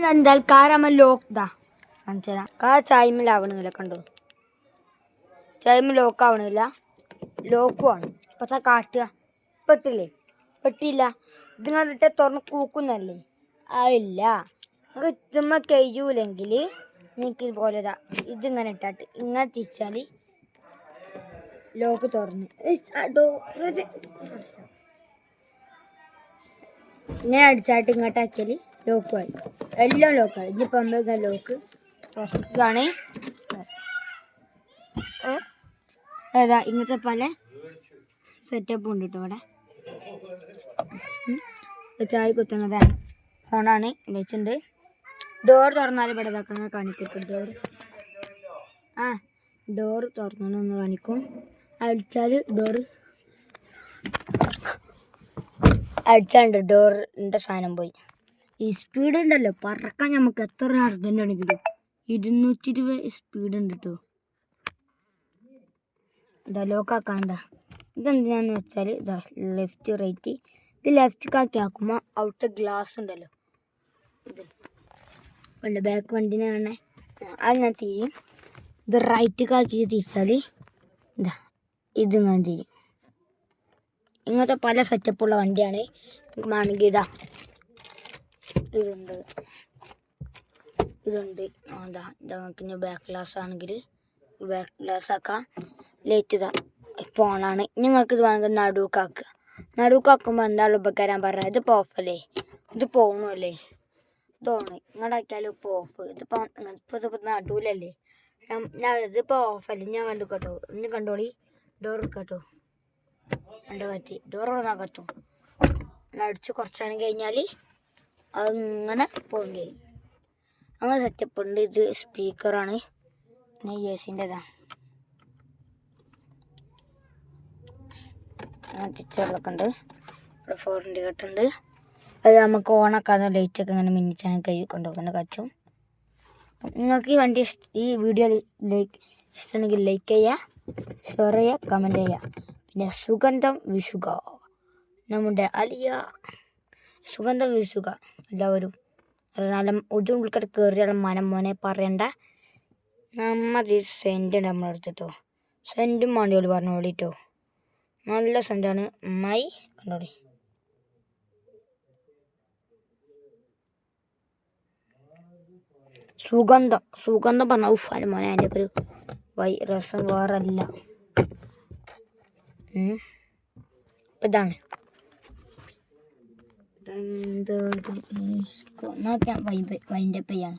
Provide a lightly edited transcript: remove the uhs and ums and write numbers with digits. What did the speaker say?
എന്തായാലും കാരമ്മ ലോക്ക് ഇതാ കാണിച്ചാ കാ ചായ്മലാവണില്ല കണ്ടോ ചായ്മ ലോക്ക് ആവണില്ല ലോക്കും ആണ് ഇപ്പത്തെ കാട്ടുക പെട്ടില്ലേ പെട്ടിയില്ല ഇതിങ്ങോട്ട് തുറന്ന് കൂക്കുന്നല്ലേ അതില്ല നിങ്ങൾക്ക് ഇതുമ്മ കഴിയൂലെങ്കിൽ നിങ്ങൾക്ക് ഇതുപോലെ ഇതിങ്ങനെ ഇട്ടാട്ട് ഇങ്ങനെ തിരിച്ചാൽ ലോക്ക് തുറന്ന് ഇങ്ങനെ അടിച്ചാട്ട് ഇങ്ങോട്ടാക്കിയാൽ ലോക്കുമായി എല്ലാം ലോക്കായി ഇനിയിപ്പോൾ നമ്മൾ ലോക്ക് തുറക്കുകയാണ് ഏതാ ഇങ്ങനത്തെ പല സെറ്റപ്പ് ഉണ്ട് കേട്ടോ ഇവിടെ ചായ കുത്തുന്നതാണ് ഫോണാണ് വെച്ചിട്ടുണ്ട് ഡോർ തുറന്നാൽ ഇവിടെ ഇതാക്കുന്ന കാണിക്കും ഡോർ ഡോർ തുറന്നൊന്ന് കാണിക്കും അടിച്ചാണ്ട് ഡോറിൻ്റെ സാധനം പോയി ഈ സ്പീഡ് ഉണ്ടല്ലോ പറക്കാൻ നമുക്ക് എത്ര അർജൻ്റ് ആണെങ്കിലും 220 സ്പീഡ് ഉണ്ട് കേട്ടോ ഇതാ ലോക്കാക്കാണ്ട ഇതെന്തിനാന്ന് വെച്ചാൽ ഇതാ ലെഫ്റ്റ് റൈറ്റ് ഇത് ലെഫ്റ്റ് ആക്കുമ്പോൾ അവിടുത്തെ ഗ്ലാസ് ഉണ്ടല്ലോ ഇത് ഉണ്ട് ബാക്ക് വണ്ടിനെ കാണേ അത് ഞാൻ തിരിയും ഇത് റൈറ്റ് തിരിച്ചാൽ ഇതാ ഇത് ഞാൻ തിരിയും ഇങ്ങനത്തെ പല സെറ്റപ്പുള്ള വണ്ടിയാണ് വേണമെങ്കിൽ ഇതാ ഇതുണ്ട് അതാ ഇതാ ബാക്ക് ഗ്ലാസ് ആണെങ്കിൽ ബാക്ക് ഗ്ലാസ് ആക്കാം ലൈറ്റ് ഇതാ ഇപ്പോൾ ഓണാണ് നിങ്ങൾക്ക് ഇത് വേണമെങ്കിൽ നടുക്കാക്കുമ്പോൾ എന്താണ് ഉപകാരം പറഞ്ഞത് ഇതിപ്പോൾ ഓഫല്ലേ ഇത് പോകണമല്ലേ ഇതോണ് ഇങ്ങോട്ടാക്കിയാലും ഇപ്പോൾ ഓഫ് ഇതിപ്പോൾ നടുവിലല്ലേ ഇതിപ്പോൾ ഓഫല്ലേ ഞാൻ കണ്ടു കേട്ടോ ഇനി കണ്ടോളി ഡോർ കേട്ടോ കത്തി ഡോർ കത്തും അടിച്ച് കുറച്ച് നേരം കഴിഞ്ഞാൽ അങ്ങനെ പോകേണ്ടി വരും അങ്ങനെ സെറ്റപ്പ് ഉണ്ട് ഇത് സ്പീക്കറാണ് പിന്നെ യേസിൻ്റെതാ ടീച്ചറിലൊക്കെ ഉണ്ട് ഇവിടെ 4 ഇൻഡിക്കേറ്റർ അത് നമുക്ക് ഓണാക്കാതെ ലൈറ്റൊക്കെ ഇങ്ങനെ മിന്നിച്ചാൽ കൈ കൊണ്ടുപോകുന്ന കച്ചും നിങ്ങൾക്ക് ഈ വണ്ടി ഈ വീഡിയോ ഇഷ്ടമുണ്ടെങ്കിൽ ലൈക്ക് ചെയ്യുക ഷെയർ ചെയ്യുക കമൻറ്റ് ചെയ്യുക പിന്നെ സുഗന്ധം വീശുക നമ്മുടെ സുഗന്ധം വീശുക എല്ലാവരും നല്ല ഉള്ളിക്കട്ട് കയറിയുള്ള മനം മോനെ പറയണ്ട നമ്മൾ സെൻറ്റ് ഉണ്ട് നമ്മളെടുത്തിട്ടോ സെൻറ്റും വേണ്ടിയോളി പറഞ്ഞോളിട്ടോ നല്ല സെൻറ്റാണ് മൈ കണ്ടോളി സുഗന്ധം പറഞ്ഞ അതിന് മോനെ അതിൻ്റെ ഒരു രസം വേറല്ല ഇതാണ് നോക്കാം വൈൻഡപ്പ് ചെയ്യാണ്